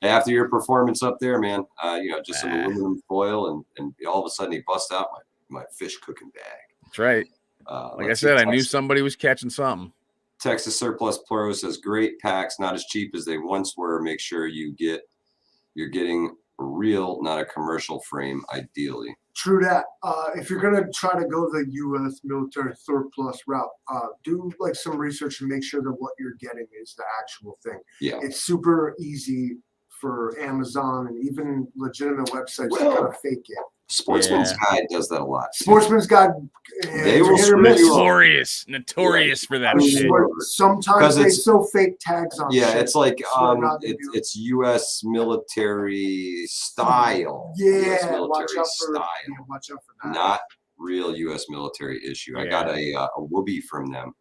After your performance up there, man, you know, just some Ah. aluminum foil, and all of a sudden he busts out my fish cooking bag. That's right. Like I let's see, said, I knew somebody was catching something. Texas Surplus Pro says great packs, not as cheap as they once were. Make sure you're getting a real, not a commercial frame, ideally. True that. If you're gonna try to go the U.S. military surplus route, do like some research and make sure that what you're getting is the actual thing. Yeah. It's super easy for Amazon and even legitimate websites to Well, kind of fake it. Sportsman's Guide does that a lot. too. Sportsman's Guide. They will hit or miss. screw you up. Notorious for that I mean, shit. sometimes 'Cause they it's- sew fake tags on. Yeah, shit. it's like Swear to God, they do. it's U.S. military style. US Yeah, military watch out style, for that. not real U.S. military issue. I got a whoopee from them,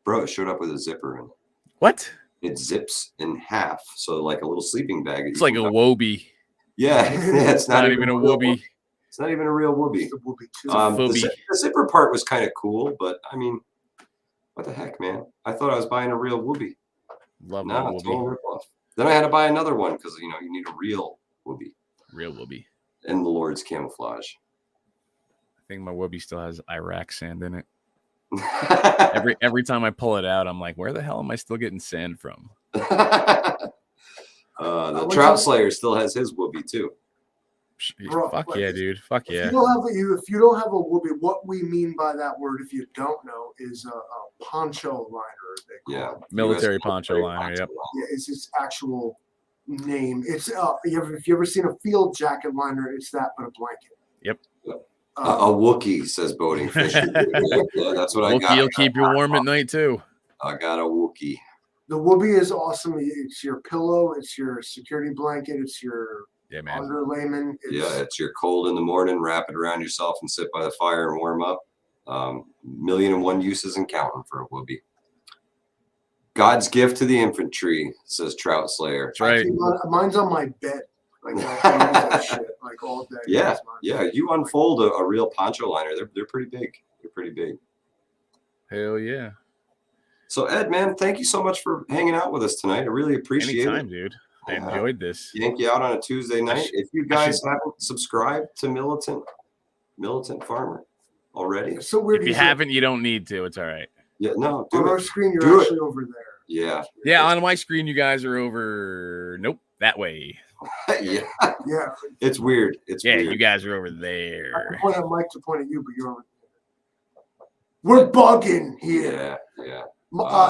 bro. It showed up with a zipper in it. What? It zips in half, so like a little sleeping bag. It's like a wobie. Yeah, it's Not even a whoopee. It's not even a real whoopee. It's a whoopee too. Foobie. The zipper part was kind of cool, but I mean, What the heck, man? I thought I was buying a real whoopee. Love No, that it's all whoopee. ripoff. Then I had to buy another one because you need a real whoopee. Real whoopee. In the Lord's camouflage. I think my whoopee still has Iraq sand in it. Every time I pull it out, I'm like, where the hell am I still getting sand from? The Trout Slayer still has his whoopee too. Bro, Fuck yeah, dude. Fuck yeah. If you don't have a whoopee, what we mean by that word, if you don't know, is a poncho liner. They call it. Military poncho liner. Yep. Yeah, it's its actual name. It's if you ever seen a field jacket liner, it's that, but a blanket. Yep. A Wookiee, says Boating Fish. Yeah, that's what I got. Wookiee will keep you warm at night too. I got a Wookiee. The whoopee is awesome. It's your pillow. It's your security blanket. It's your underlayment. It's your cold in the morning. Wrap it around yourself and sit by the fire and warm up. 1,000,001 uses and counting for a whoopee. God's gift to the infantry, says Trout Slayer. That's right. Mine's on my bed. Like that shit, like all day. Yeah. You unfold a real poncho liner. They're pretty big. They're pretty big. Hell yeah. So Ed, man, thank you so much for hanging out with us tonight. I really appreciate it. Dude. I enjoyed this. Yank you out on a Tuesday night. If you guys haven't subscribed to Militant Farmer already, so weird. If you haven't, you don't need to. It's all right. Yeah, no. On our screen, you're actually over there. Yeah. Yeah, on my screen, you guys are over. Nope, that way. Yeah. It's weird. It's weird. You guys are over there. I point at Mike to point at you, but you're over there. We're bugging here. Yeah.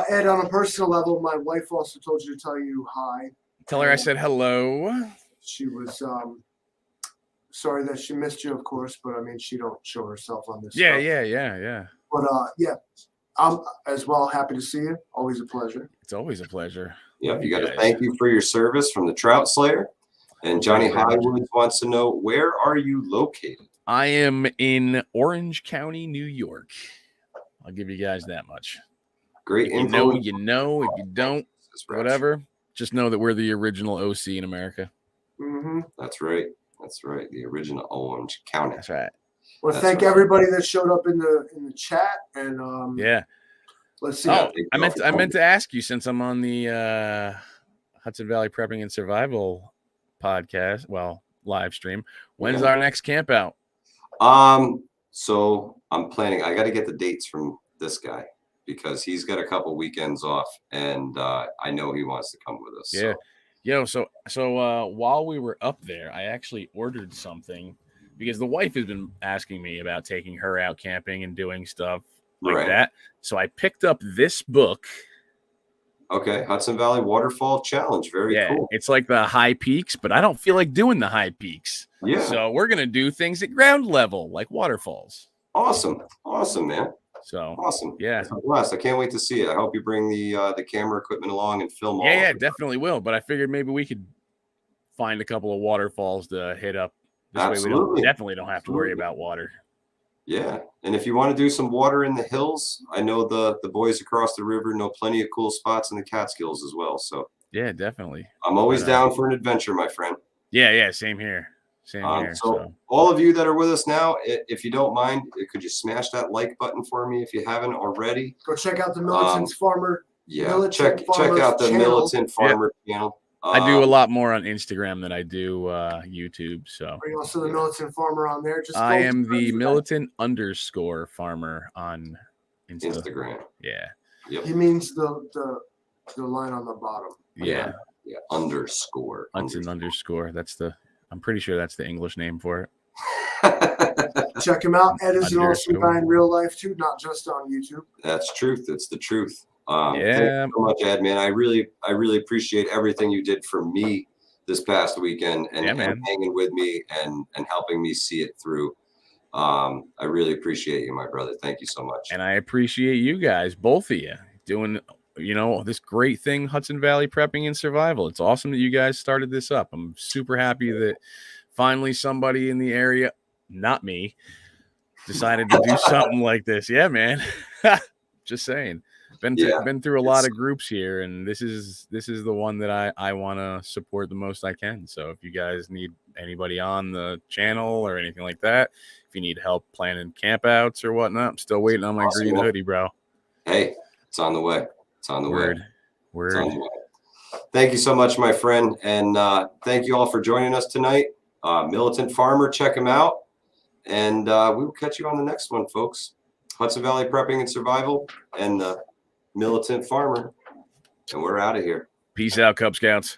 Ed, on a personal level, my wife also told you to tell you hi. Tell her I said hello. She was sorry that she missed you, of course, but I mean, she don't show herself on this. Yeah. But I'm as well happy to see you. Always a pleasure. It's always a pleasure. Yep, you got to thank you for your service from the Trout Slayer. And Johnny Highwood wants to know, where are you located? I am in Orange County, New York. I'll give you guys that much. Great info. You know. If you don't, whatever. Just know that we're the original OC in America. Mm-hmm. That's right. The original Orange County. That's right. Well, thank everybody that showed up in the chat. And let's see. Oh, I meant to ask you, since I'm on the Hudson Valley Prepping and Survival podcast, live stream. When's our next camp out? So I'm planning. I got to get the dates from this guy because he's got a couple weekends off, and I know he wants to come with us. Yeah. So while we were up there, I actually ordered something because the wife has been asking me about taking her out camping and doing stuff like that. So I picked up this book. Okay, Hudson Valley Waterfall Challenge. Very cool. It's like the high peaks, but I don't feel like doing the high peaks. Yeah. So we're going to do things at ground level, like waterfalls. Awesome, man. So awesome. Yeah. It's a blast. I can't wait to see it. I hope you bring the camera equipment along and film all. Yeah, definitely will. But I figured maybe we could find a couple of waterfalls to hit up. This way we definitely don't have to worry about water. Yeah, and if you want to do some water in the hills, I know the boys across the river know plenty of cool spots in the Catskills as well. So yeah, definitely. I'm always down for an adventure, my friend. Yeah, same here. So all of you that are with us now, if you don't mind, could you smash that like button for me if you haven't already? Go check out the Militant Farmer. Yeah, check out the Militant Farmer channel. I do a lot more on Instagram than I do YouTube. So are you also the Militant Farmer on there? I am the Militant_Farmer on Instagram. Yeah. Yep. He means the line on the bottom. Yeah. Underscore. Hudson underscore. I'm pretty sure that's the English name for it. Check him out. Ed is an awesome guy in real life too, not just on YouTube. That's truth. It's the truth. Thank you so much, Ed, man. I really appreciate everything you did for me this past weekend and hanging with me and helping me see it through. I really appreciate you, my brother. Thank you so much. And I appreciate you guys, both of you, doing this great thing, Hudson Valley Prepping and Survival. It's awesome that you guys started this up. I'm super happy that finally somebody in the area, not me, decided to do something like this. Yeah, man. Just saying. Been through a lot of groups here, and this is the one that I want to support the most I can. So if you guys need anybody on the channel or anything like that, if you need help planning campouts or whatnot, I'm still waiting on my green hoodie, bro. Hey, It's on the way. It's on the way. Word. It's on the way. Thank you so much, my friend. And thank you all for joining us tonight. Militant Farmer, check him out. And we will catch you on the next one, folks. Hudson Valley Prepping and Survival and the Militant Farmer. And we're out of here. Peace out, Cub Scouts.